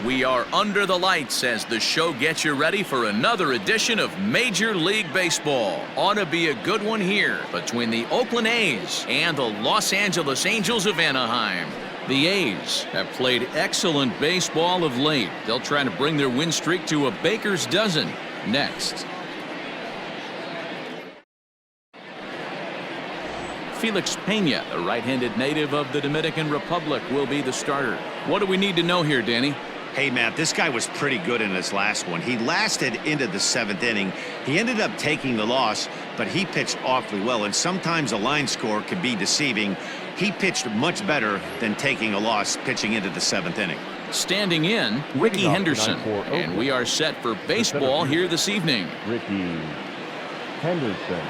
We are under the lights as the show gets you ready for another edition of Major League Baseball. Ought to be a good one here between the Oakland A's and the Los Angeles Angels of Anaheim. The A's have played excellent baseball of late. They'll try to bring their win streak to a baker's dozen next. Felix Pena, a right-handed native of the Dominican Republic, will be the starter. What do we need to know here, Danny? Hey, Matt, this guy was pretty good in his last one. He lasted into the 7th inning. He ended up taking the loss, but he pitched awfully well, and sometimes a line score can be deceiving. He pitched much better than taking a loss pitching into the 7th inning. Standing in, Ricky Henderson, and we are set for baseball here this evening. Ricky Henderson.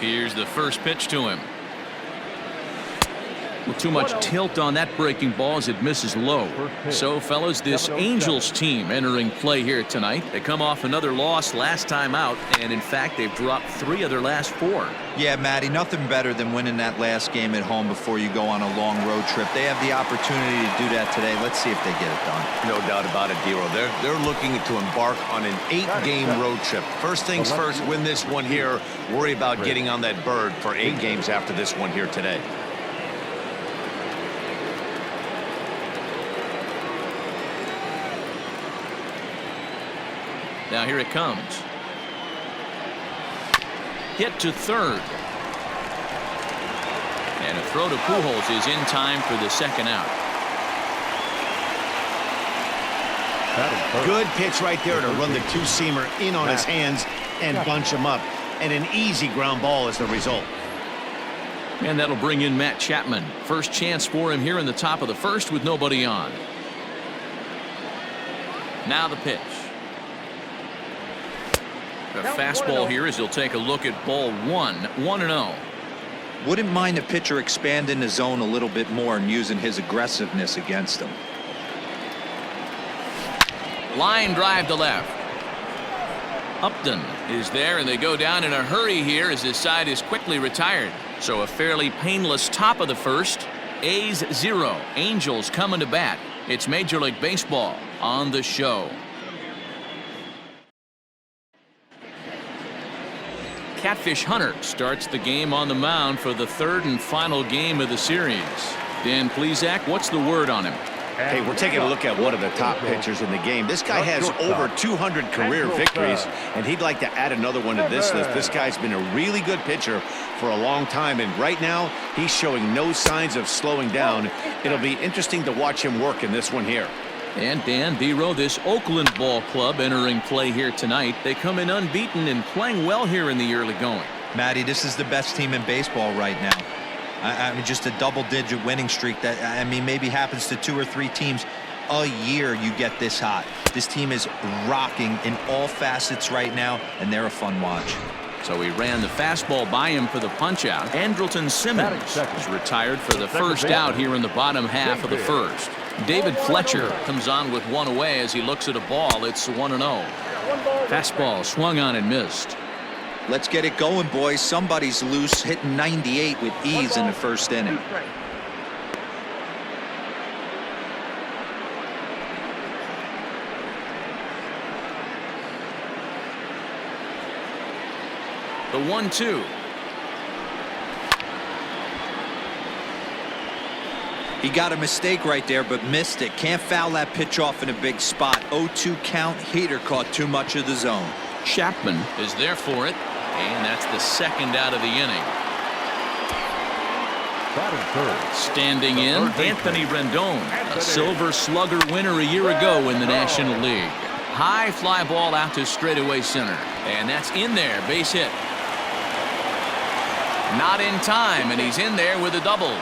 Here's the first pitch to him. Well, too much tilt on that breaking ball as it misses low. So, fellas, this Angels team entering play here tonight. They come off another loss last time out, and in fact, they've dropped 3 of their last 4. Yeah, Matty, nothing better than winning that last game at home before you go on a long road trip. They have the opportunity to do that today. Let's see if they get it done. No doubt about it, Dero. They're looking to embark on an 8-game road trip. First things first, win this one here. Worry about getting on that bird for 8 games after this one here today. Now here it comes. Hit to third. And a throw to Pujols is in time for the second out. Good pitch right there to run the 2-seamer in on his hands and bunch him up. And an easy ground ball is the result. And that'll bring in Matt Chapman. First chance for him here in the top of the first with nobody on. Now the pitch. A fastball here as he'll take a look at ball 1, 1-0. Wouldn't mind the pitcher expanding the zone a little bit more and using his aggressiveness against him. Line drive to left. Upton is there, and they go down in a hurry here as his side is quickly retired. So a fairly painless top of the first. A's 0, Angels coming to bat. It's Major League Baseball on the show. Catfish Hunter starts the game on the mound for the 3rd and final game of the series. Dan Plesac, what's the word on him? Hey, we're taking a look at one of the top pitchers in the game. This guy has over 200 career victories, and he'd like to add another one to this list. This guy's been a really good pitcher for a long time, and right now he's showing no signs of slowing down. It'll be interesting to watch him work in this one here. And Dan Dero, this Oakland ball club entering play here tonight. They come in unbeaten and playing well here in the early going. Matty, this is the best team in baseball right now. I mean, just a double-digit winning streak that, I mean, maybe happens to 2 or 3 teams a year you get this hot. This team is rocking in all facets right now, and they're a fun watch. So he ran the fastball by him for the punch-out. Andrelton Simmons is retired for the first out here in the bottom half of the first. David Fletcher comes on with 1 away as he looks at a ball. It's 1-0. Fastball swung on and missed. Let's get it going, boys. Somebody's loose, hitting 98 with ease in the first inning. The 1-2. He got a mistake right there, but missed it. Can't foul that pitch off in a big spot. 0-2 count. Heater caught too much of the zone. Chapman is there for it, and that's the second out of the inning. Standing in, Anthony Rendon, a Silver Slugger winner a year ago in the National League. High fly ball out to straightaway center, and that's in there, base hit. Not in time, and he's in there with a double.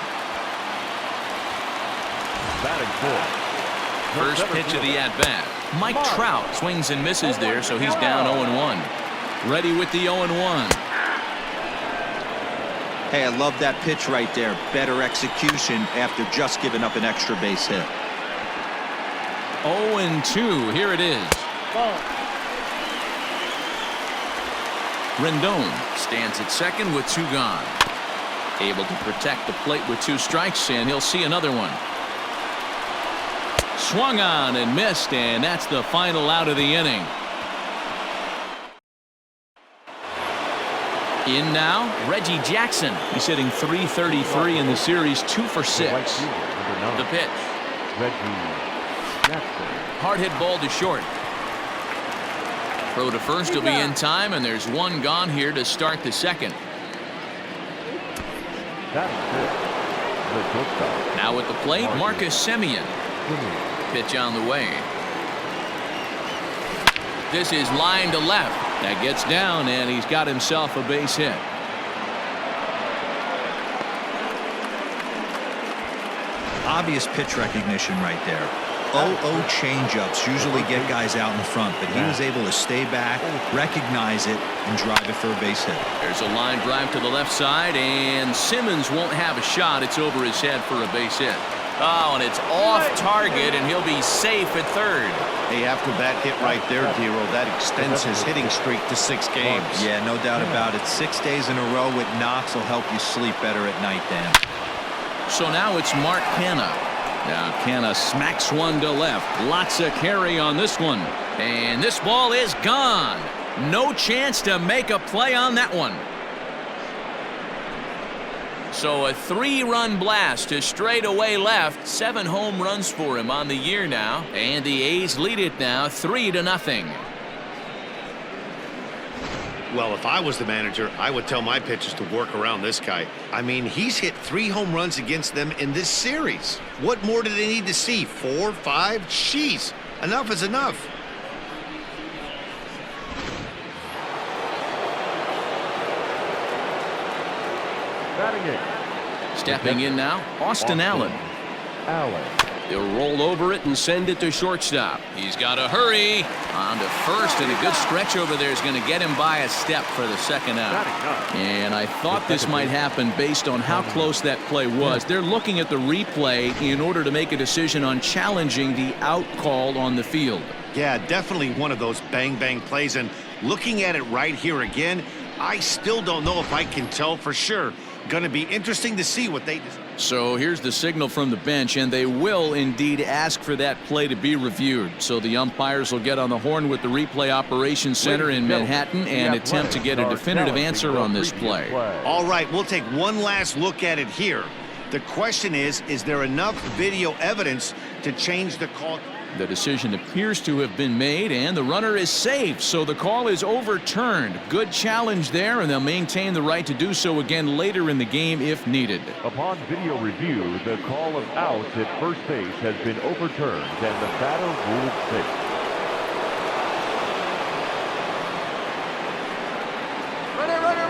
First pitch of the at-bat. Mike Trout swings and misses there, so he's down 0-1. Ready with the 0-1. Hey, I love that pitch right there. Better execution after just giving up an extra base hit. 0-2. Here it is. Rendon stands at second with 2 gone. Able to protect the plate with 2 strikes, and he'll see another one. swung on and missed, and that's the final out of the inning. In now, Reggie Jackson. He's hitting .333 in the series, 2 for 6. The pitch. Hard hit ball to short. Throw to first will be in time, and there's one gone here to start the second. Now at the plate, Marcus Semien. Pitch on the way. This is line to left. That gets down, and he's got himself a base hit. Obvious pitch recognition right there. 0-0 changeups usually get guys out in front, but he was able to stay back, recognize it, and drive it for a base hit. There's a line drive to the left side, and Simmons won't have a shot. It's over his head for a base hit. Oh, and it's off target, and he'll be safe at third. Hey, after that hit right there, Dero, that extends his hitting streak to 6 games. Yeah, no doubt about it. 6 days in a row with knocks will help you sleep better at night, Dan. So now it's Mark Canha. Now Canha smacks one to left. Lots of carry on this one. And this ball is gone. No chance to make a play on that one. So a 3-run blast to straightaway left. 7 home runs for him on the year now. And the A's lead it now 3-0. Well, if I was the manager, I would tell my pitchers to work around this guy. I mean, he's hit 3 home runs against them in this series. What more do they need to see? 4, 5? Jeez, enough is enough. Stepping in now, Austin Allen. He'll roll over it and send it to shortstop. He's got to hurry. On to first, and a good stretch over there is going to get him by a step for the second out. And I thought this might happen based on how close that play was. They're looking at the replay in order to make a decision on challenging the out call on the field. Yeah, definitely one of those bang-bang plays. And looking at it right here again, I still don't know if I can tell for sure. Going to be interesting to see what they do. So here's the signal from the bench, and they will indeed ask for that play to be reviewed. So the umpires will get on the horn with the replay operations center in Manhattan and attempt to get a definitive answer on this play. All right, we'll take one last look at it here. The question is there enough video evidence to change the call? The decision appears to have been made, and the runner is safe, so the call is overturned. Good challenge there, and they'll maintain the right to do so again later in the game if needed. Upon video review, the call of out at first base has been overturned, and the batter ruled safe.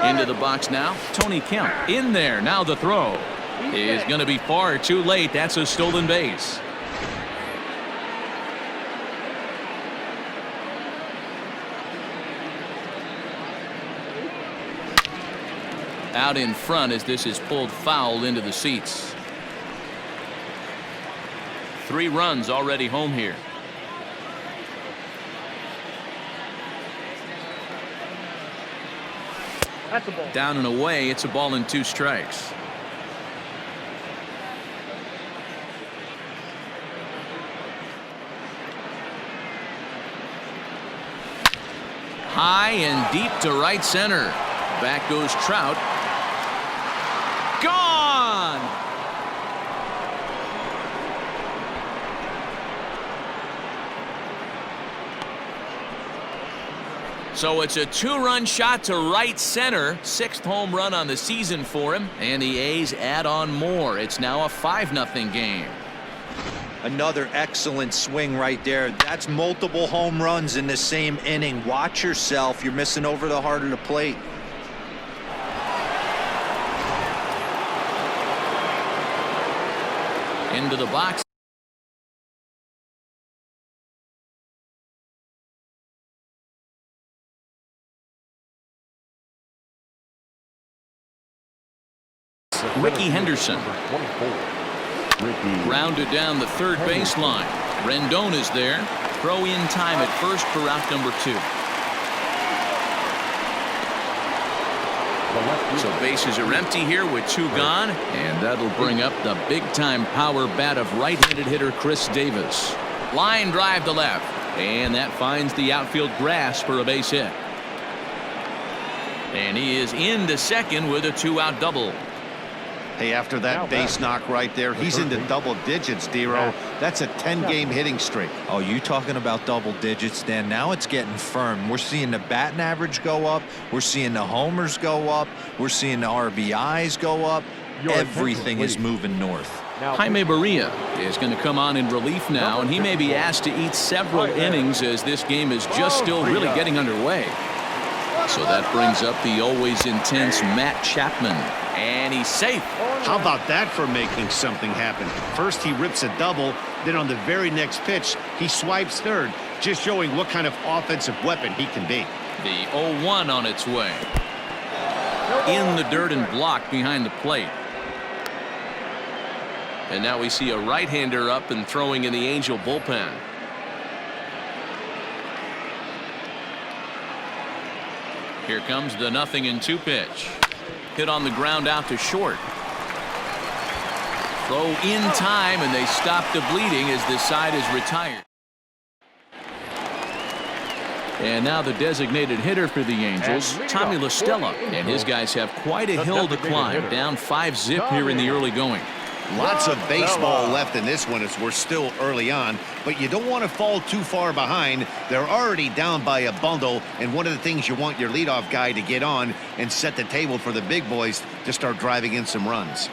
Into the box now, Tony Kemp. In there, now the throw is going to be far too late. That's a stolen base. Out in front as this is pulled foul into the seats. 3 runs already home here. That's a ball. Down and away, it's a ball and 2 strikes. High and deep to right center. Back goes Trout. Gone! So it's a 2-run shot to right center. 6th home run on the season for him. And the A's add on more. It's now a 5-0 game. Another excellent swing right there. That's multiple home runs in the same inning. Watch yourself. You're missing over the heart of the plate. Into the box. Ricky Henderson. Rounded down the third baseline. Rendon is there. Throw in time at first for out number 2. So bases are empty here with 2 gone, and that'll bring up the big-time power bat of right-handed hitter Chris Davis. Line drive to left. And that finds the outfield grass for a base hit. And he is into second with a 2-out double. Hey, after that base knock right there, he's into double digits, Dero. That's a 10-game hitting streak. Oh, you talking about double digits, Dan? Now it's getting firm. We're seeing the batting average go up. We're seeing the homers go up. We're seeing the RBIs go up. Everything is moving north. Jaime Barria is going to come on in relief now, and he may be asked to eat several innings as this game is just still really getting underway. So that brings up the always intense Matt Chapman, and he's safe. How about that for making something happen? First he rips a double, then on the very next pitch he swipes third, just showing what kind of offensive weapon he can be. The 0-1 on its way. In the dirt and blocked behind the plate. And now we see a right-hander up and throwing in the Angel bullpen. Here comes the 0-2 pitch. Hit on the ground out to short. Throw in time, and they stop the bleeding as this side is retired. And now the designated hitter for the Angels, Tommy La Stella, and his guys have quite a hill to climb, down 5-zip here in the early going. Lots of baseball left in this one as we're still early on, but you don't want to fall too far behind. They're already down by a bundle, and one of the things you want your leadoff guy to get on and set the table for the big boys to start driving in some runs.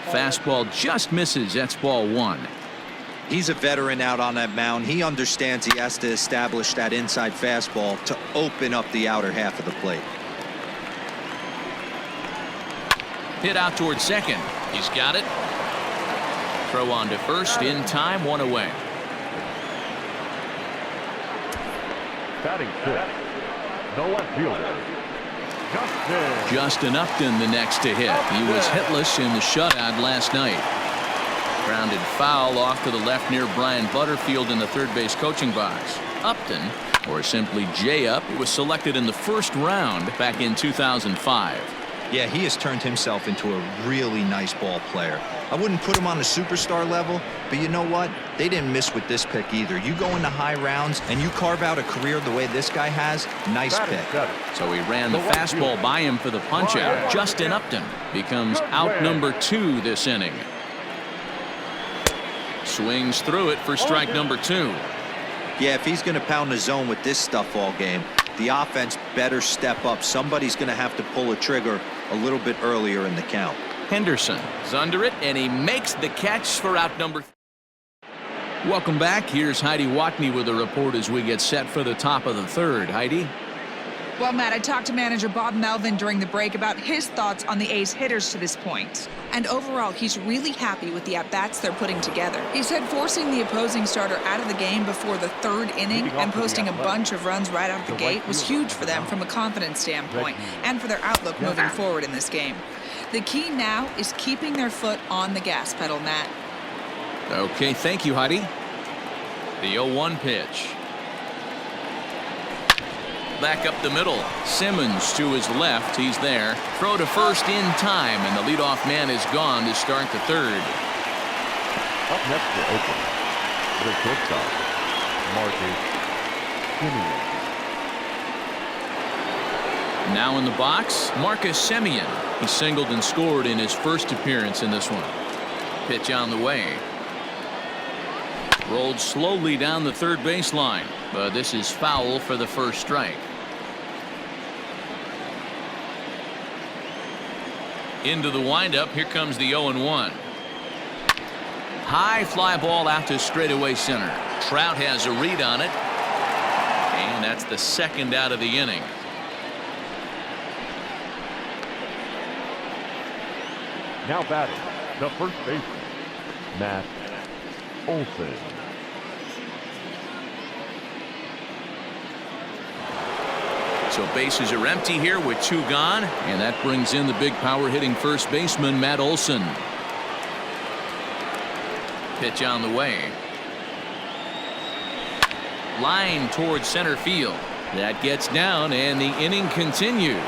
Fastball just misses. That's ball 1. He's a veteran out on that mound. He understands he has to establish that inside fastball to open up the outer half of the plate. Hit out towards second. He's got it. Throw on to first in time, 1 away. Batting fifth, the left fielder, Justin Upton the next to hit. He was hitless in the shutout last night. Grounded foul off to the left near Brian Butterfield in the third base coaching box. Upton, or simply J-Up, was selected in the first round back in 2005. Yeah, he has turned himself into a really nice ball player. I wouldn't put him on the superstar level, but you know what? They didn't miss with this pick either. You go into high rounds and you carve out a career the way this guy has, nice pick. So he ran the fastball by him for the punch-out. Justin Upton becomes out number 2 this inning. Swings through it for strike number 2. Yeah, if he's going to pound the zone with this stuff all game, the offense better step up. Somebody's going to have to pull a trigger a little bit earlier in the count. Henderson is under it, and he makes the catch for out number 3. Welcome back. Here's Heidi Watney with a report as we get set for the top of the third. Heidi? Well, Matt, I talked to manager Bob Melvin during the break about his thoughts on the A's hitters to this point. And overall, he's really happy with the at-bats they're putting together. He said forcing the opposing starter out of the game before the third inning and posting a bunch of runs right out of the gate was huge for them from a confidence standpoint and for their outlook moving forward in this game. The key now is keeping their foot on the gas pedal, Matt. Okay, thank you, Heidi. The 0-1 pitch. Back up the middle. Simmons to his left. He's there. Throw to first in time, and the leadoff man is gone to start the third. Up next for Oakland, the shortstop, Marcus Semien. Now in the box, Marcus Semien. He singled and scored in his first appearance in this one. Pitch on the way. Rolled slowly down the third baseline, but this is foul for the first strike. Into the windup. Here comes the 0-1. High fly ball out to straightaway center. Trout has a read on it, and that's the second out of the inning. Now batting, the first baseman, Matt Olson. So bases are empty here with 2 gone, and that brings in the big power hitting first baseman Matt Olson. Pitch on the way. Line towards center field. That gets down, and the inning continues.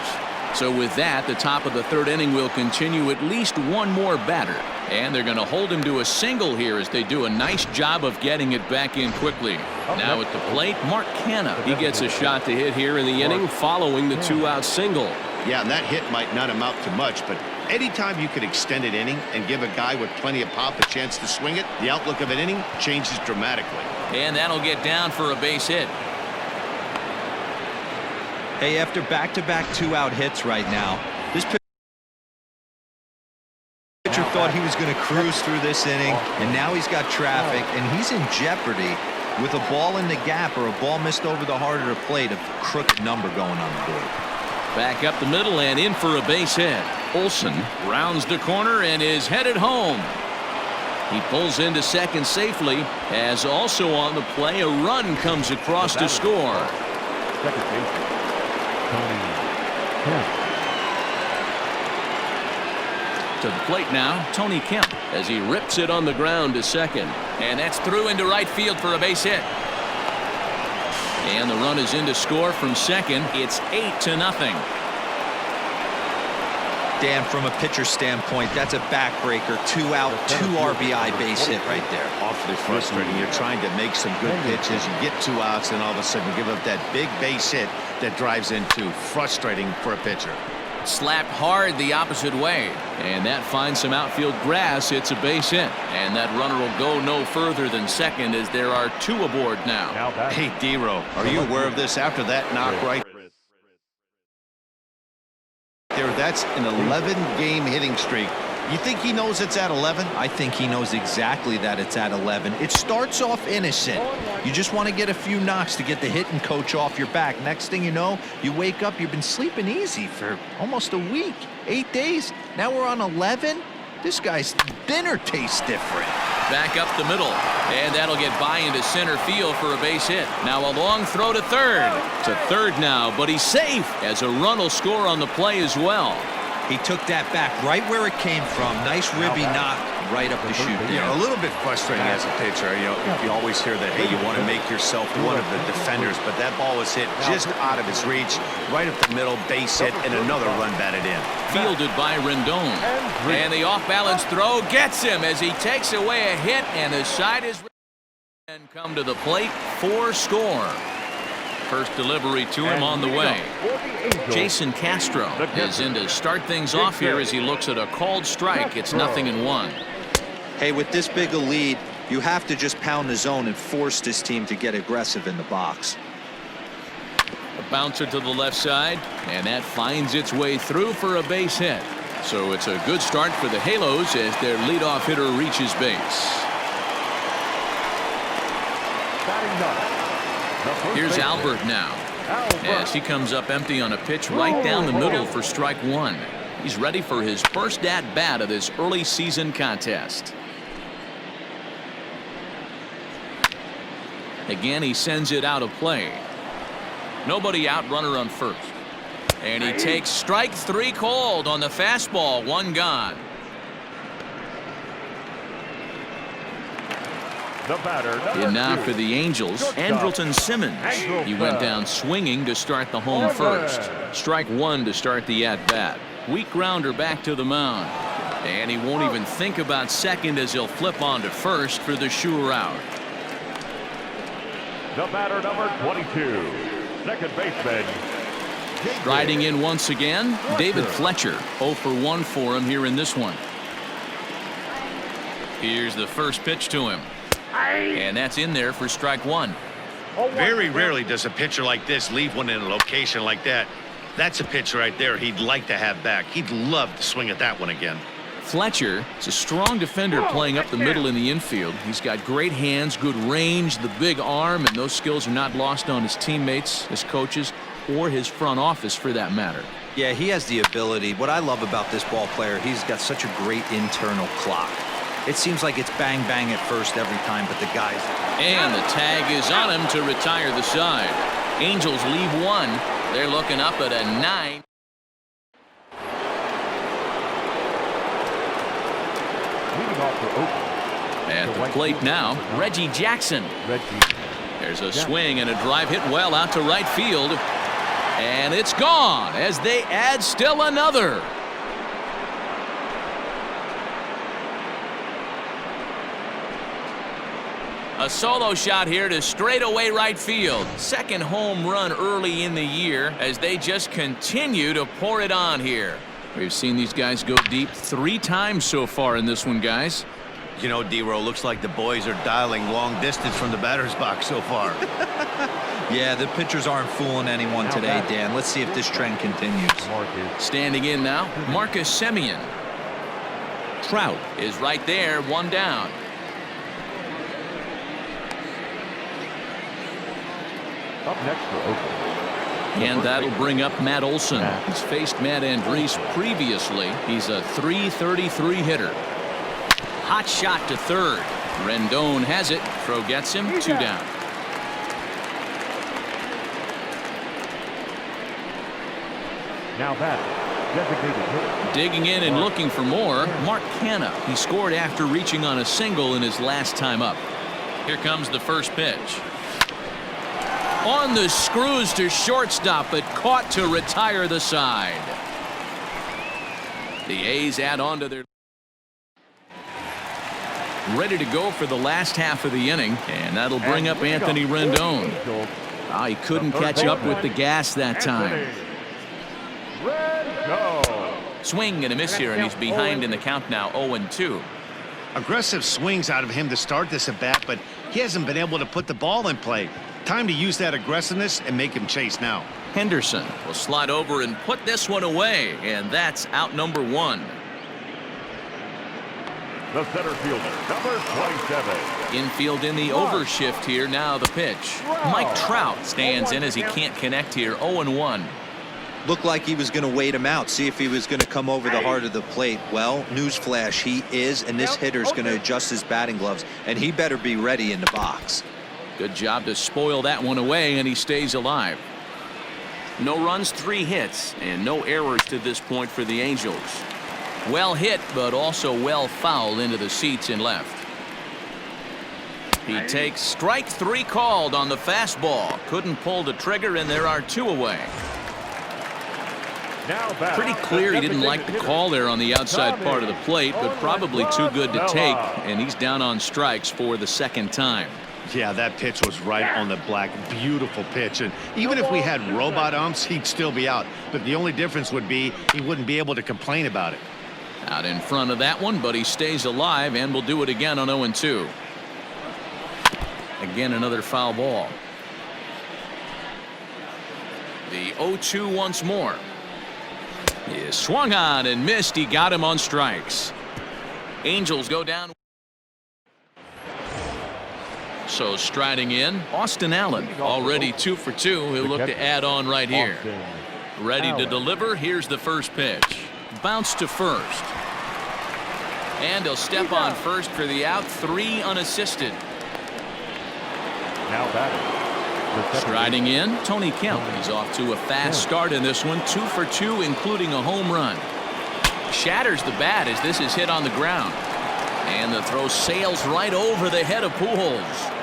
So with that, the top of the third inning will continue at least one more batter. And they're going to hold him to a single here as they do a nice job of getting it back in quickly. Now at the plate, Mark Canha. He gets a shot to hit here in the inning following the two-out single. Yeah, and that hit might not amount to much, but anytime you could extend an inning and give a guy with plenty of pop a chance to swing it, the outlook of an inning changes dramatically. And that'll get down for a base hit. Hey, after back-to-back two-out hits right now, this pitcher thought he was going to cruise through this inning, and now he's got traffic, and he's in jeopardy with a ball in the gap or a ball missed over the heart of the plate, a crooked number going on the board. Back up the middle and in for a base hit. Olsen rounds the corner and is headed home. He pulls into second safely, as also on the play a run comes across to score. Second baseman, Tony Kemp. To the plate now, Tony Kemp, as he rips it on the ground to second. And that's through into right field for a base hit. And the run is in to score from second. It's 8-0. Dan, from a pitcher standpoint, that's a backbreaker. 2 out, 2 RBI base hit right there. Awfully frustrating. You're trying to make some good pitches. You get 2 outs, and all of a sudden you give up that big base hit that drives in 2. Frustrating for a pitcher. Slapped hard the opposite way, and that finds some outfield grass. It's a base hit, and that runner will go no further than second as there are 2 aboard now. Hey, D-Row, are you aware of this? After that knock right there, that's an 11-game hitting streak. You think he knows it's at 11? I think he knows exactly that it's at 11. It starts off innocent. You just want to get a few knocks to get the hitting coach off your back. Next thing you know, you wake up, you've been sleeping easy for almost a week, 8 days. Now we're on 11. This guy's dinner tastes different. Back up the middle, and that'll get by into center field for a base hit. Now a long throw to third. To third now, but he's safe as a run will score on the play as well. He took that back right where it came from. Nice ribby knock right up the chute there. A little bit frustrating as a pitcher. You know, you always hear that, hey, you want to make yourself one of the defenders, but that ball was hit just out of his reach, right up the middle, base hit, and another run batted in. Fielded by Rendon. And the off-balance throw gets him as he takes away a hit, and the side is and come to the plate for score. First delivery to him on the way. Jason Castro is in to start things off here as he looks at a called strike. It's 0-1. Hey, with this big a lead, you have to just pound the zone and force this team to get aggressive in the box. A bouncer to the left side, and that finds its way through for a base hit. So it's a good start for the Halos as their leadoff hitter reaches base. Here's Albert now, as he comes up empty on a pitch right down the middle for strike 1. He's ready for his first at-bat of this early season contest. Again, he sends it out of play. Nobody out, runner on first. And he takes strike 3 called on the fastball. 1 gone. In now for the Angels, Andrelton Simmons. He went down swinging to start the home first. Strike 1 to start the at-bat. Weak grounder back to the mound. And he won't even think about second as he'll flip on to first for the sure out. The batter, number 22, second baseman. Riding in once again, David Fletcher. 0 for 1 for him here in this one. Here's the first pitch to him. And that's in there for strike 1. Very rarely does a pitcher like this leave one in a location like that. That's a pitch right there he'd like to have back. He'd love to swing at that one again. Fletcher is a strong defender playing up the middle in the infield. He's got great hands, good range, the big arm, and those skills are not lost on his teammates, his coaches, or his front office for that matter. Yeah, he has the ability. What I love about this ball player, he's got such a great internal clock. It seems like it's bang bang at first every time, but the guys. And the tag is on him to retire the side. Angels leave 1. They're looking up at a 9. At the plate now, Reggie Jackson. There's a swing and a drive hit well out to right field. And it's gone as they add still another. A solo shot here to straightaway right field. Second home run early in the year as they just continue to pour it on here. We've seen these guys go deep 3 times so far in this one, guys. You know, D-Row, looks like the boys are dialing long distance from the batter's box so far. Yeah, the pitchers aren't fooling anyone today, Dan. Let's see if this trend continues. Standing in now, Marcus Semien. Trout is right there, 1 down. Up next for Oakland. And that'll bring up Matt Olson. He's faced Matt Andriese previously. He's a .333 hitter. Hot shot to third. Rendon has it. Throw gets him. 2 down. Now that designated hitter. Digging in and looking for more, Mark Canha. He scored after reaching on a single in his last time up. Here comes the first pitch. On the screws to shortstop, but caught to retire the side. The A's add on to their... Ready to go for the last half of the inning, and that'll bring up Anthony Rendon. He couldn't catch up with the gas that time. Swing and a miss here, and he's behind in the count now, 0-2. Aggressive swings out of him to start this at bat, but he hasn't been able to put the ball in play. Time to use that aggressiveness and make him chase now. Henderson will slide over and put this one away, and that's out number 1. The center fielder, number 27. Infield in the overshift here. Now the pitch. Mike Trout stands in as he can't connect here. 0-1. Looked like he was going to wait him out, see if he was going to come over the heart of the plate. Well, newsflash, he is, and this hitter's going to adjust his batting gloves, and he better be ready in the box. Good job to spoil that one away, and he stays alive. No runs, 3 hits, and no errors to this point for the Angels. Well hit, but also well fouled into the seats in left. He takes strike 3 called on the fastball. Couldn't pull the trigger, and there are 2 away. Pretty clear he didn't like the call there on the outside part of the plate, but probably too good to take, and he's down on strikes for the 2nd time. Yeah, that pitch was right on the black. Beautiful pitch. And even if we had robot umps, he'd still be out. But the only difference would be he wouldn't be able to complain about it. Out in front of that one, but he stays alive and will do it again on 0-2. Again, another foul ball. The 0-2 once more. He swung on and missed. He got him on strikes. Angels go down. So striding in, Austin Allen, already 2 for 2. He'll look to add on right here. Ready to deliver. Here's the first pitch. Bounce to first. And he'll step on first for the out. 3 unassisted. Now batting. Striding in, Tony Kemp. He's off to a fast start in this one. 2 for 2, including a home run. Shatters the bat as this is hit on the ground. And the throw sails right over the head of Pujols.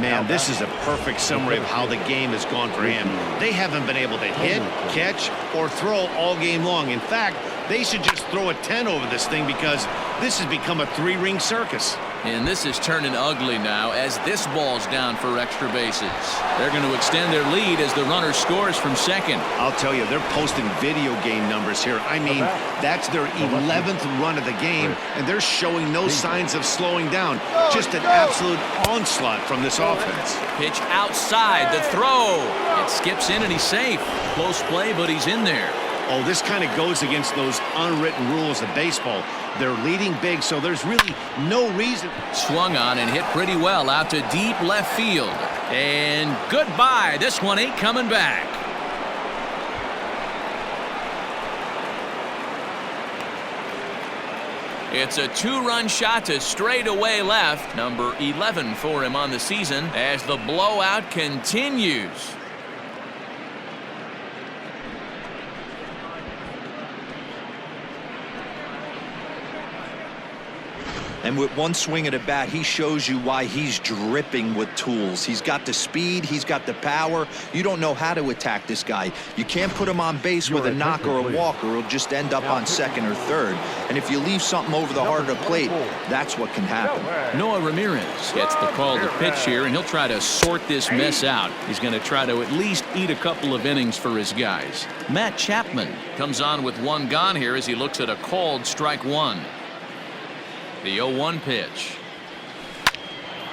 Man, this is a perfect summary of how the game has gone for him. They haven't been able to hit, catch, or throw all game long. In fact, they should just throw a 10 over this thing because this has become a 3-ring circus. And this is turning ugly now as this ball's down for extra bases. They're going to extend their lead as the runner scores from second. I'll tell you, they're posting video game numbers here. I mean, that's their 11th run of the game, and they're showing no signs of slowing down. Just an absolute onslaught from this offense. Pitch outside, the throw. It skips in and he's safe. Close play, but he's in there. Oh, this kind of goes against those unwritten rules of baseball. They're leading big, so there's really no reason. Swung on and hit pretty well out to deep left field. And goodbye. This one ain't coming back. It's a 2-run shot to straightaway left. Number 11 for him on the season as the blowout continues. And with one swing of the bat, he shows you why he's dripping with tools. He's got the speed, he's got the power. You don't know how to attack this guy. You can't put him on base with a knock or a walk, or he'll just end up on second or third. And if you leave something over the heart of the plate, that's what can happen. Noah Ramirez gets the call to pitch here, and he'll try to sort this mess out. He's going to try to at least eat a couple of innings for his guys. Matt Chapman comes on with one gone here as he looks at a called strike one. The 0-1 pitch.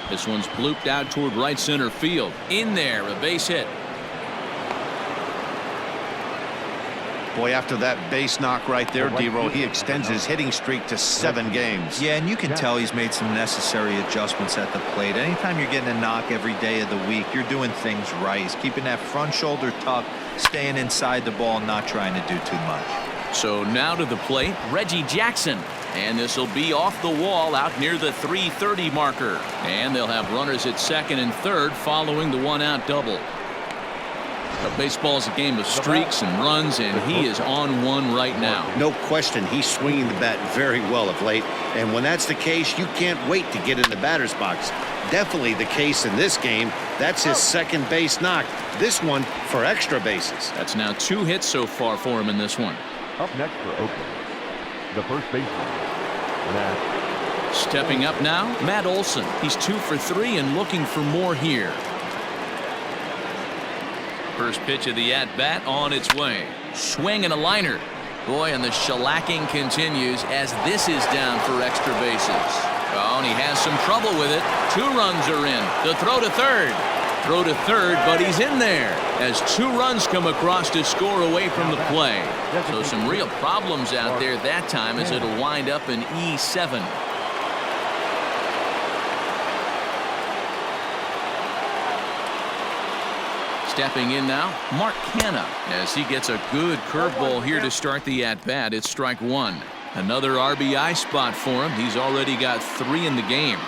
This one's blooped out toward right center field. In there, a base hit. Boy, after that base knock right there, D-Roll, he extends his hitting streak to 7 games. Yeah, and you can tell he's made some necessary adjustments at the plate. Anytime you're getting a knock every day of the week, you're doing things right. He's keeping that front shoulder tucked, staying inside the ball, not trying to do too much. So now to the plate, Reggie Jackson. And this will be off the wall out near the 3:30 marker. And they'll have runners at second and third following the one-out double. But baseball's a game of streaks and runs, and he is on one right now. No question, he's swinging the bat very well of late. And when that's the case, you can't wait to get in the batter's box. Definitely the case in this game. That's his second base knock. This one for extra bases. That's now 2 hits so far for him in this one. Up next for Oakland, the first baseman, Matt. Stepping up now, Matt Olson. He's 2 for 3 and looking for more here. First pitch of the at-bat on its way. Swing and a liner. Boy, and the shellacking continues as this is down for extra bases. Oh, and he has some trouble with it. 2 runs are in. The throw to third. Throw to third, but he's in there as 2 runs come across to score away from the play. So some real problems out there that time as it'll wind up in E7. Stepping in now, Mark Canha, as he gets a good curveball here to start the at-bat. It's strike 1. Another RBI spot for him. He's already got 3 in the game.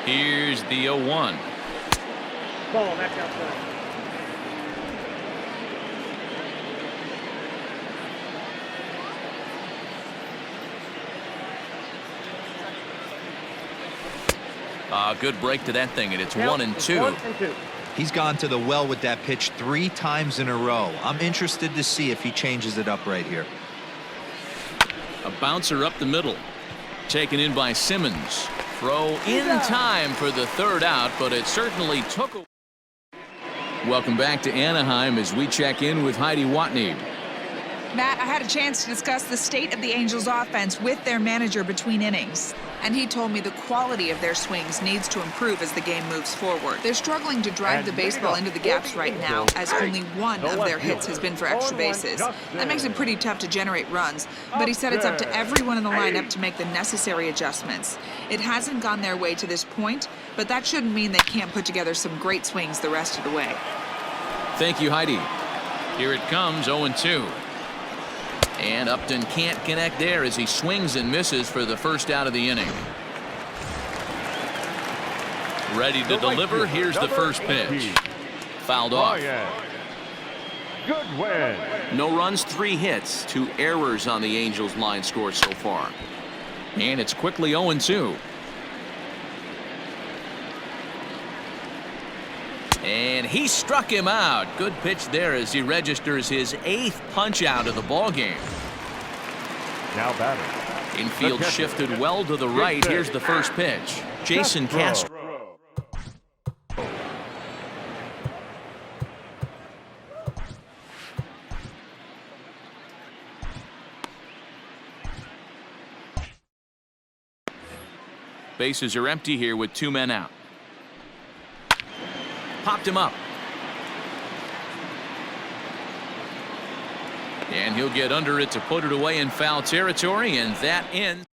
Here's the 0-1. Ball back outside. Good break to that thing, and it's 1-2. He's gone to the well with that pitch 3 times in a row. I'm interested to see if he changes it up right here. A bouncer up the middle. Taken in by Simmons. Throw in time for the 3rd out, but it certainly took a... Welcome back to Anaheim as we check in with Heidi Watney. Matt, I had a chance to discuss the state of the Angels offense with their manager between innings. And he told me the quality of their swings needs to improve as the game moves forward. They're struggling to drive the baseball into the gaps right now, as only 1 of their hits has been for extra bases. That makes it pretty tough to generate runs, but he said it's up to everyone in the lineup to make the necessary adjustments. It hasn't gone their way to this point, but that shouldn't mean they can't put together some great swings the rest of the way. Thank you, Heidi. Here it comes, 0-2. And Upton can't connect there as he swings and misses for the first out of the inning. Ready to deliver. Here's the first pitch. Fouled off. Good win. No runs, 3 hits, 2 errors on the Angels line score so far. And it's quickly 0-2. And he struck him out. Good pitch there as he registers his 8th punch out of the ball game. Now batting. Infield shifted well to the right. Here's the first pitch. Jason Castro. Bases are empty here with 2 men out. Popped him up. And he'll get under it to put it away in foul territory, and that ends.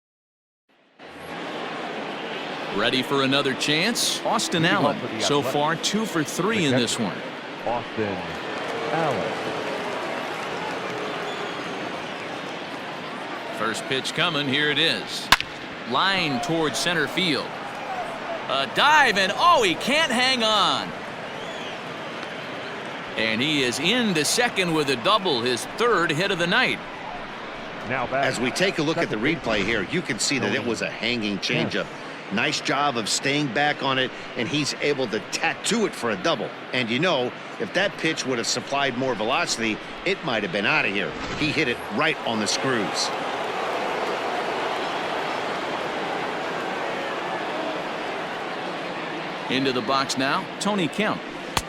Ready for another chance. Austin Allen, so far 2 for 3 in this one. Austin Allen. First pitch coming. Here it is. Line towards center field. A dive, and oh, he can't hang on. And he is into second with a double, his 3rd hit of the night. As we take a look at the replay here, you can see that it was a hanging changeup. Nice job of staying back on it, and he's able to tattoo it for a double. And you know, if that pitch would have supplied more velocity, it might have been out of here. He hit it right on the screws. Into the box now, Tony Kemp.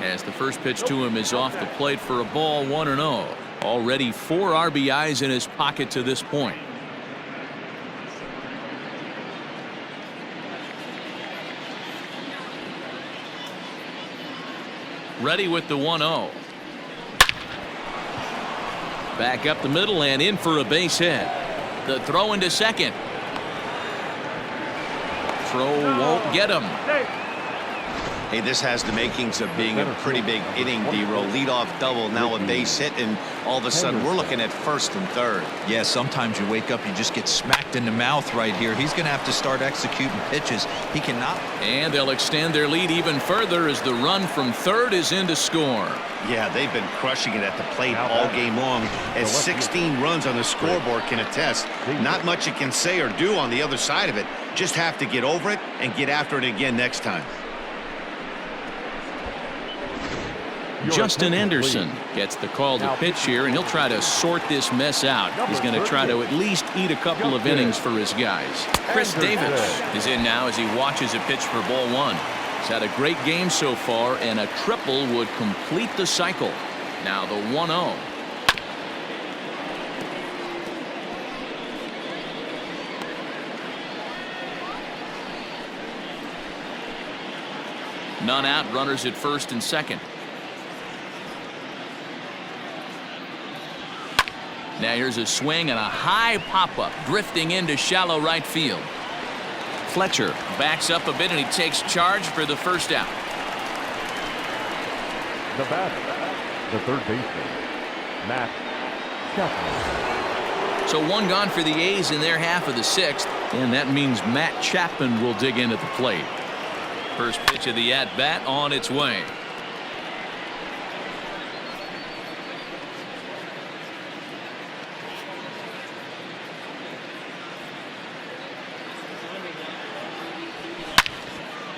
As the first pitch to him is off the plate for a ball, 1-0. Already 4 RBIs in his pocket to this point. Ready with the 1-0. Back up the middle and in for a base hit. The throw into second. Throw won't get him. Hey, this has the makings of being a pretty big inning, D-Roll. Leadoff double, now a base hit, and all of a sudden we're looking at first and third. Yeah, sometimes you wake up, you just get smacked in the mouth right here. He's going to have to start executing pitches. He cannot. And they'll extend their lead even further as the run from third is in to score. Yeah, they've been crushing it at the plate all game long, as 16 runs on the scoreboard can attest. Not much you can say or do on the other side of it. Just have to get over it and get after it again next time. Justin Anderson gets the call to pitch here, and he'll try to sort this mess out. He's going to try to at least eat a couple of innings for his guys. Chris Davis is in now as he watches a pitch for ball 1. He's had a great game so far, and a triple would complete the cycle. Now the 1-0. None out, runners at first and second. Now here's a swing and a high pop-up drifting into shallow right field. Fletcher backs up a bit and he takes charge for the first out. The batter, the third baseman, Matt Chapman. So 1 gone for the A's in their half of the 6th, and that means Matt Chapman will dig in at the plate. First pitch of the at-bat on its way.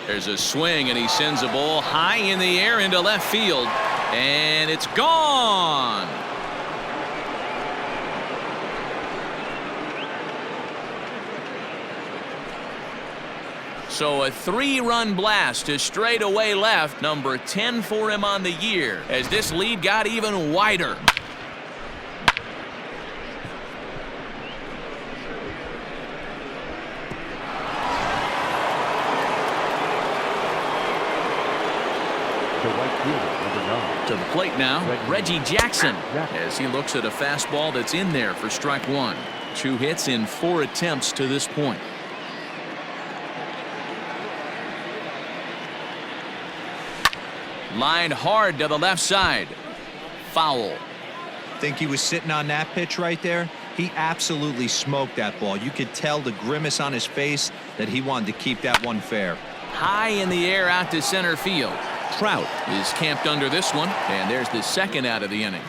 There's a swing, and he sends a ball high in the air into left field, and it's gone. So a 3-run blast to straightaway left, number 10 for him on the year, as this lead got even wider. To the plate now, Reggie Jackson, as he looks at a fastball that's in there for strike 1. 2 hits in 4 attempts to this point. Lined hard to the left side. Foul. Think he was sitting on that pitch right there? He absolutely smoked that ball. You could tell the grimace on his face that he wanted to keep that one fair. High in the air out to center field. Trout is camped under this one, and there's the second out of the inning.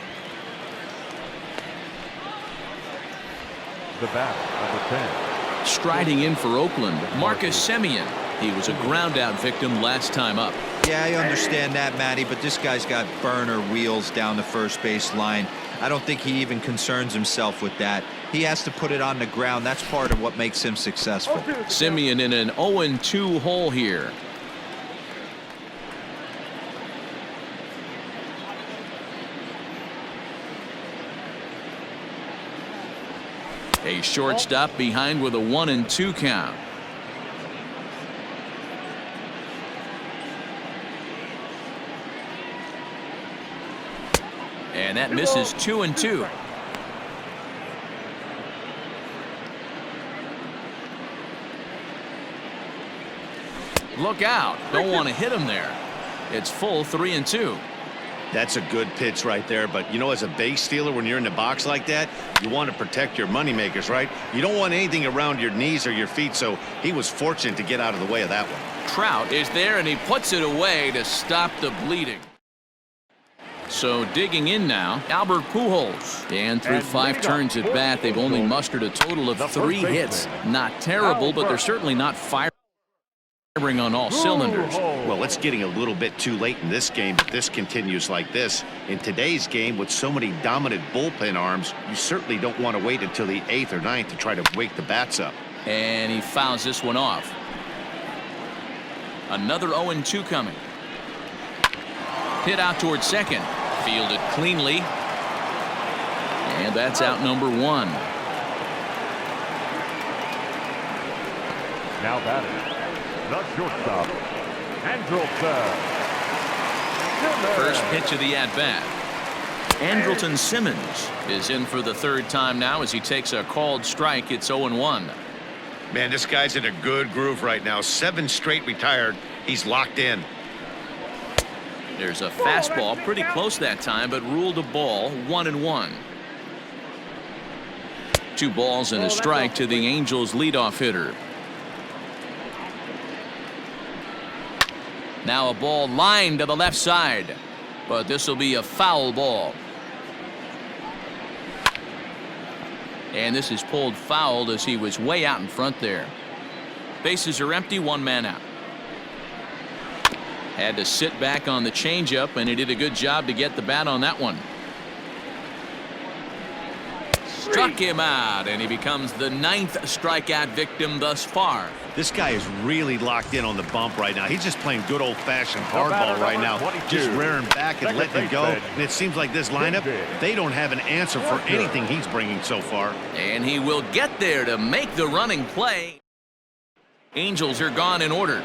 The batter, number 10. Striding in for Oakland, Marcus Semien. He was a ground-out victim last time up. Yeah, I understand that, Matty, but this guy's got burner wheels down the first base line. I don't think he even concerns himself with that. He has to put it on the ground. That's part of what makes him successful. Semien in an 0-2 hole here. A shortstop behind with a 1-2 count. And that misses 2-2. Look out. Don't want to hit him there. It's full 3-2. That's a good pitch right there, but you know, as a base stealer, when you're in the box like that, you want to protect your moneymakers, right? You don't want anything around your knees or your feet, so he was fortunate to get out of the way of that one. Trout is there, and he puts it away to stop the bleeding. So digging in now, Albert Pujols. And through 5 turns at bat, they've only mustered a total of 3 hits. Not terrible, but they're certainly not firing on all cylinders. Well, it's getting a little bit too late in this game, but this continues like this. In today's game, with so many dominant bullpen arms, you certainly don't want to wait until the 8th or 9th to try to wake the bats up. And he fouls this one off. Another 0-2 coming. Hit out towards second. Fielded cleanly. And that's out number 1. Now batting, the shortstop, Andrelton. First pitch of the at-bat. Andrelton Simmons is in for the 3rd time now as he takes a called strike. It's 0-1. Man, this guy's in a good groove right now. 7 straight retired. He's locked in. There's a fastball pretty close that time, but ruled a ball. 1-1. 2 balls and a strike to the Angels leadoff hitter. Now a ball lined to the left side, but this will be a foul ball. And this is pulled foul as he was way out in front there. Bases are empty, 1 man out. Had to sit back on the changeup, and he did a good job to get the bat on that one. Struck him out, and he becomes the 9th strikeout victim thus far. This guy is really locked in on the bump right now. He's just playing good old-fashioned hardball right now. Just rearing back and letting him go. And it seems like this lineup, they don't have an answer for anything he's bringing so far. And he will get there to make the running play. Angels are gone in order.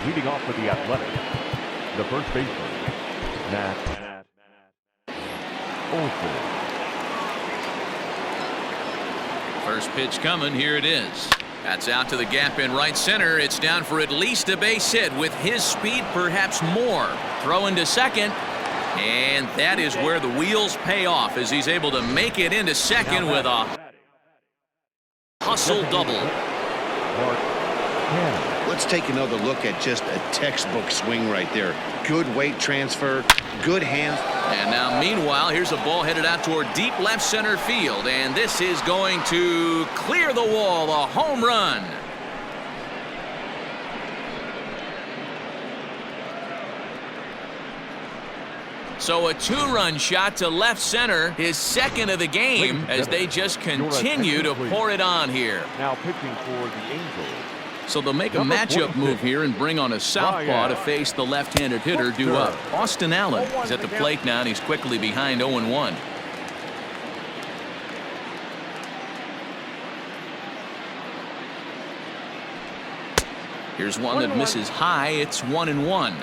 Leading off for the Athletics, the first baseman, Nat Olson. First pitch coming. Here it is. That's out to the gap in right center. It's down for at least a base hit. With his speed, perhaps more. Throw into second. And that is where the wheels pay off as he's able to make it into second with a hustle double. Let's take another look at just a textbook swing right there. Good weight transfer, good hands. And now meanwhile, here's a ball headed out toward deep left center field, and this is going to clear the wall. A home run. So a 2-run shot to left center, his 2nd of the game, as they just continue to pour it on here. Now pitching for the Angels. So they'll make a matchup move here and bring on a southpaw to face the left-handed hitter due up. Austin Allen is at the plate now, and he's quickly behind 0-1. Here's one that misses high. It's 1-1.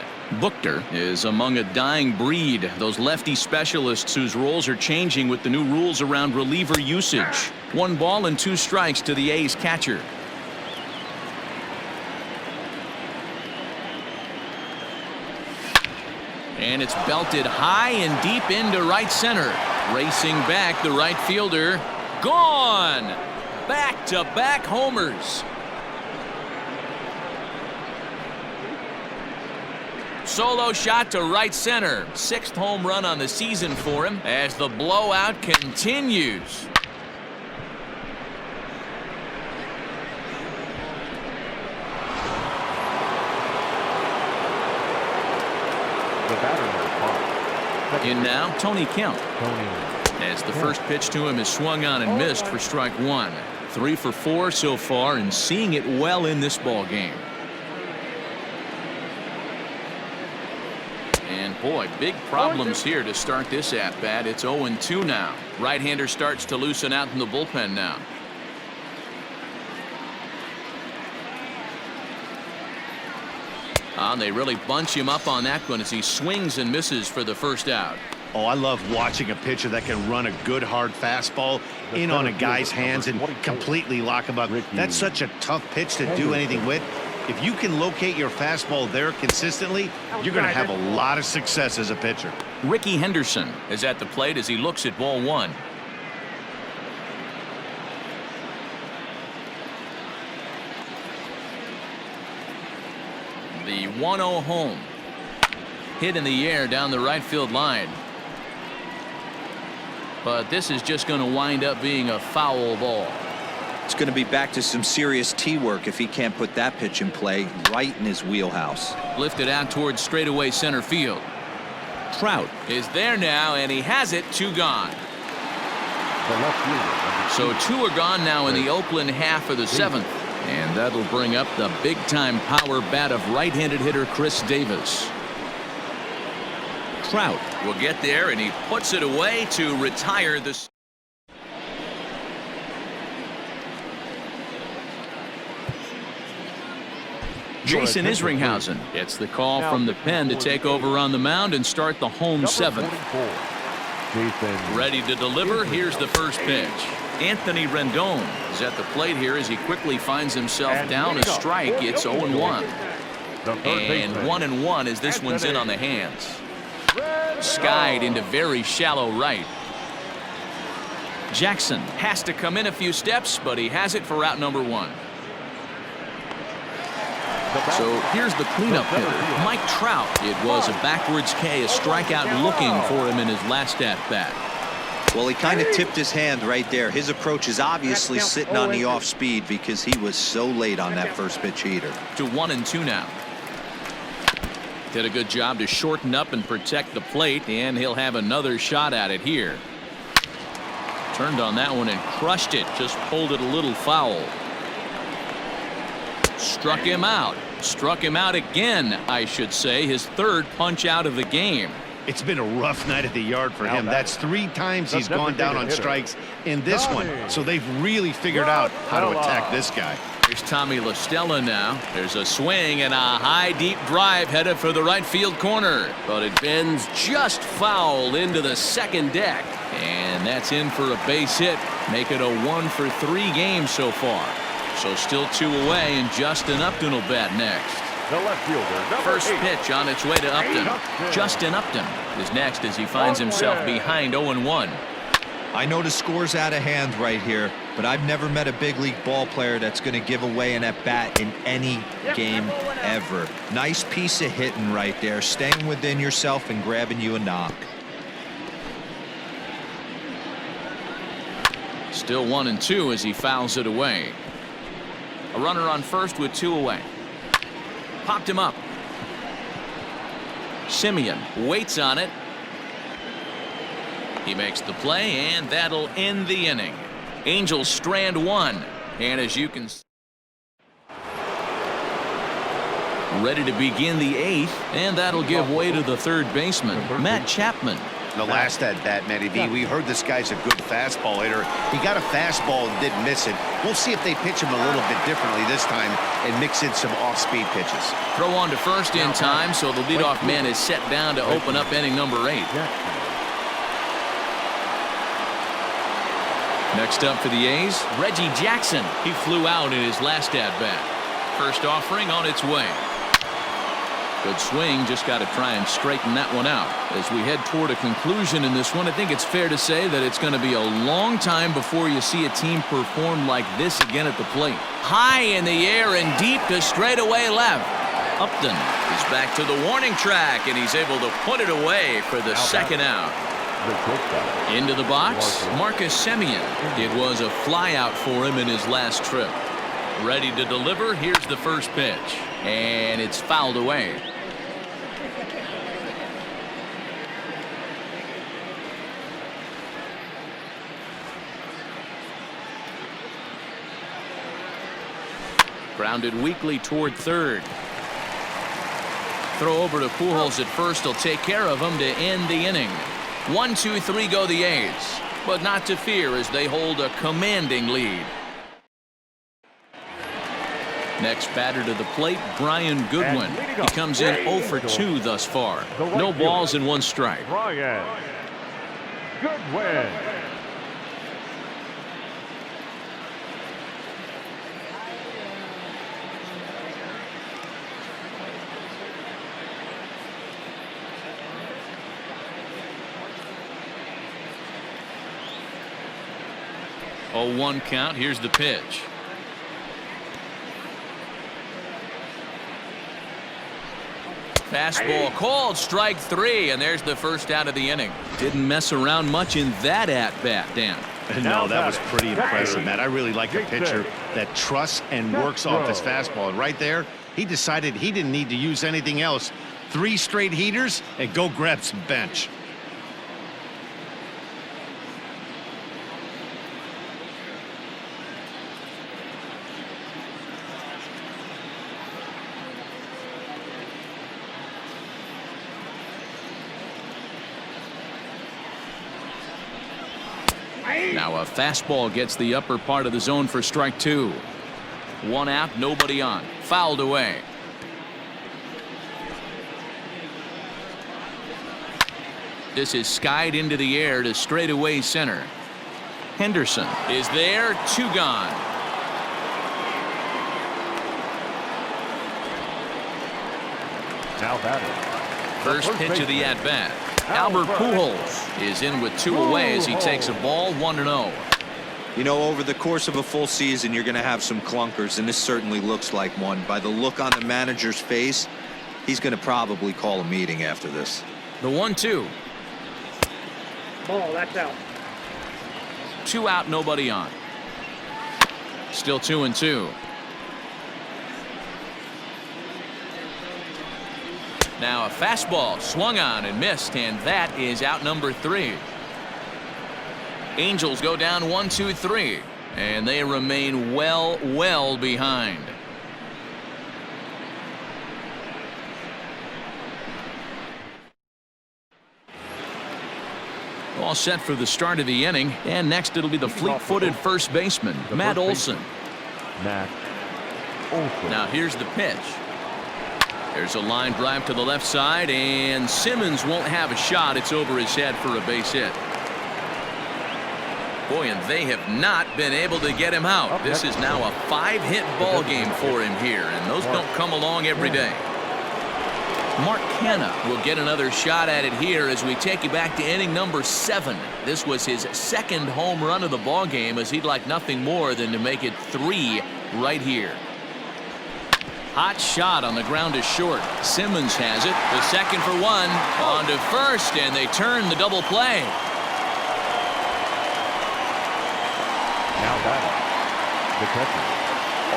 Buchter is among a dying breed. Those lefty specialists whose roles are changing with the new rules around reliever usage. 1 ball and 2 strikes to the A's catcher. And it's belted high and deep into right center. Racing back, the right fielder. Gone! Back-to-back homers. Solo shot to right center. 6th home run on the season for him as the blowout continues. In now, Tony Kemp. As the first pitch to him is swung on and missed for strike 1. 3 for 4 so far and seeing it well in this ball game. And boy, big problems here to start this at bat. It's 0-2 now. Right-hander starts to loosen out in the bullpen now. They really bunch him up on that one as he swings and misses for the first out. Oh, I love watching a pitcher that can run a good hard fastball in on a guy's hands and completely lock him up. That's such a tough pitch to do anything with. If you can locate your fastball there consistently, you're going to have a lot of success as a pitcher. Ricky Henderson is at the plate as he looks at ball 1. The 1-0 home. Hit in the air down the right field line. But this is just going to wind up being a foul ball. It's going to be back to some serious tee work if he can't put that pitch in play right in his wheelhouse. Lifted out towards straightaway center field. Trout is there now, and he has it. 2 gone. So 2 are gone now in the Oakland half of the 7th. And that'll bring up the big-time power bat of right-handed hitter Chris Davis. Trout will get there, and he puts it away to retire this. Jason Isringhausen gets the call from the pen to take over on the mound and start the home 7th. Ready to deliver. Here's the first pitch. Anthony Rendon is at the plate here as he quickly finds himself down a strike. It's 0-1. And 1-1 as this one's in on the hands. Skied into very shallow right. Jackson has to come in a few steps, but he has it for out number 1. So here's the cleanup hitter, Mike Trout. It was a backwards K, a strikeout looking for him in his last at bat. Well, he kind of tipped his hand right there. His approach is obviously sitting on the off speed because he was so late on that first pitch heater. To 1-2 now. Did a good job to shorten up and protect the plate, and he'll have another shot at it here. Turned on that one and crushed it. Just pulled it a little foul. Struck him out. Struck him out again, I should say. His 3rd punch out of the game. It's been a rough night at the yard for him. That's 3 times he's gone down on strikes in this one. So they've really figured out how to attack this guy. Here's Tommy La Stella now. There's a swing and a high deep drive headed for the right field corner. But it bends just foul into the second deck. And that's in for a base hit. Make it a 1-for-3 game so far. So still 2 away, and Justin Upton will bat next. The left fielder, First pitch on its way to Upton. Justin Upton is next as he finds himself behind 0-1. I know the score's out of hand right here, but I've never met a big league ball player that's going to give away an at-bat in any game ever. Nice piece of hitting right there, staying within yourself and grabbing you a knock. Still 1-2 as he fouls it away. A runner on first with 2 away. Popped him up. Simeon waits on it. He makes the play, and that'll end the inning. Angels strand 1. And as you can see, ready to begin the 8th, and that'll give way to the 3rd baseman, Matt Chapman. The last at bat, Matty V, we heard this guy's a good fastball hitter. He got a fastball and didn't miss it. We'll see if they pitch him a little bit differently this time and mix in some off-speed pitches. Throw on to first in time, so the leadoff man is set down to open up inning number 8. Next up for the A's, Reggie Jackson. He flew out in his last at bat. First offering on its way. Good swing, just got to try and straighten that one out. As we head toward a conclusion in this one, I think it's fair to say that it's going to be a long time before you see a team perform like this again at the plate. High in the air and deep to straightaway left. Upton is back to the warning track, and he's able to put it away for the 2nd out. Into the box, Marcus Semien. It was a flyout for him in his last trip. Ready to deliver. Here's the first pitch, and it's fouled away. Grounded weakly toward 3rd. Throw over to Pujols at first. He'll take care of him to end the inning. 1-2-3 go the A's, but not to fear as they hold a commanding lead. Next batter to the plate, Brian Goodwin. He comes in 0 for 2 thus far. No balls and 1 strike. Brian Goodwin. Oh, 1 count. Here's the pitch. Fastball called, strike 3, and there's the first out of the inning. Didn't mess around much in that at-bat, Dan. No, that was pretty impressive, Matt. I really like a pitcher that trusts and works off his fastball. And right there, he decided he didn't need to use anything else. 3 straight heaters and go grab some bench. Now a fastball gets the upper part of the zone for strike 2. 1 out, nobody on. Fouled away. This is skied into the air to straightaway center. Henderson is there, 2 gone. Now batting. First pitch of the at-bat. Albert Pujols is in with 2 away as he takes a ball, 1-0. You know, over the course of a full season, you're going to have some clunkers, and this certainly looks like one. By the look on the manager's face, he's going to probably call a meeting after this. The 1-2. Ball, that's out. 2 out, nobody on. Still 2-2. Now a fastball swung on and missed, and that is out number 3. Angels go down 1-2-3, and they remain well behind. All set for the start of the inning, and next it'll be the fleet-footed first baseman, Matt Olson. Matt Olson. Now here's the pitch. There's a line drive to the left side, and Simmons won't have a shot. It's over his head for a base hit. Boy, and they have not been able to get him out. This is now a 5-hit ball game for him here, and those don't come along every day. Mark Canha will get another shot at it here as we take you back to inning number 7. This was his 2nd home run of the ball game, as he'd like nothing more than to make it 3 right here. Hot shot on the ground is short. Simmons has it. The second for 1. On to first, and they turn the double play. Now batting. The catcher.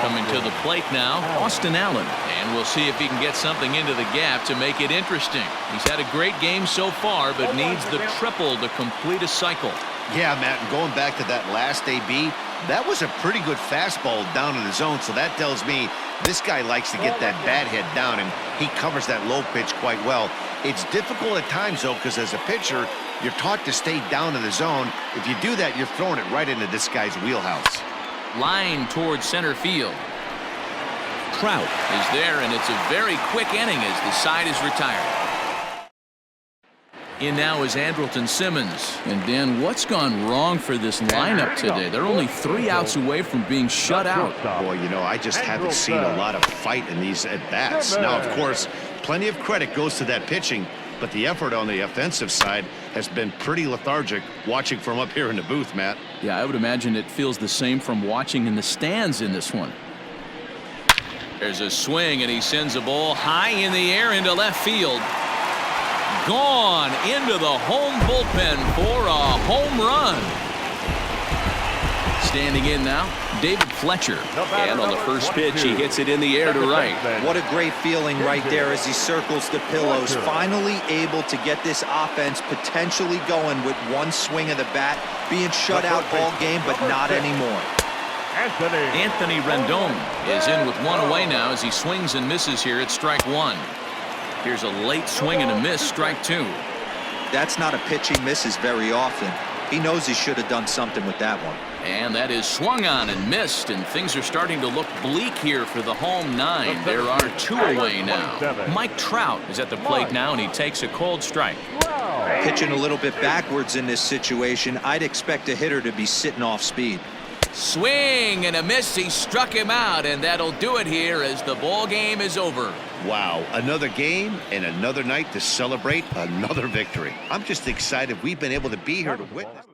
Coming to the plate now, Austin Allen. And we'll see if he can get something into the gap to make it interesting. He's had a great game so far, but needs the triple to complete a cycle. Yeah, Matt, and going back to that last AB, that was a pretty good fastball down in the zone, so that tells me this guy likes to get that bat head down, and he covers that low pitch quite well. It's difficult at times, though, because as a pitcher, you're taught to stay down in the zone. If you do that, you're throwing it right into this guy's wheelhouse. Line towards center field. Trout is there, and it's a very quick inning as the side is retired. In now is Andrelton Simmons. And Dan, what's gone wrong for this lineup today? They're only 3 outs away from being shut out. Boy, you know, I just haven't seen a lot of fight in these at-bats. Now, of course, plenty of credit goes to that pitching, but the effort on the offensive side has been pretty lethargic watching from up here in the booth, Matt. Yeah, I would imagine it feels the same from watching in the stands in this one. There's a swing, and he sends a ball high in the air into left field. Gone into the home bullpen for a home run. Standing in now, David Fletcher. And on the first pitch, he hits it in the air to right. What a great feeling right there as he circles the pillows. Finally able to get this offense potentially going with 1 swing of the bat. Being shut out all game, but not anymore. Anthony Rendon is in with 1 away now as he swings and misses here at strike 1. Here's a late swing and a miss, strike 2. That's not a pitch he misses very often. He knows he should have done something with that one. And that is swung on and missed, and things are starting to look bleak here for the home 9. There are 2 away now. Mike Trout is at the plate now, and he takes a cold strike. Pitching a little bit backwards in this situation, I'd expect a hitter to be sitting off speed. Swing and a miss. He struck him out, and that'll do it here as the ball game is over. Wow, another game and another night to celebrate another victory. I'm just excited we've been able to be here to witness.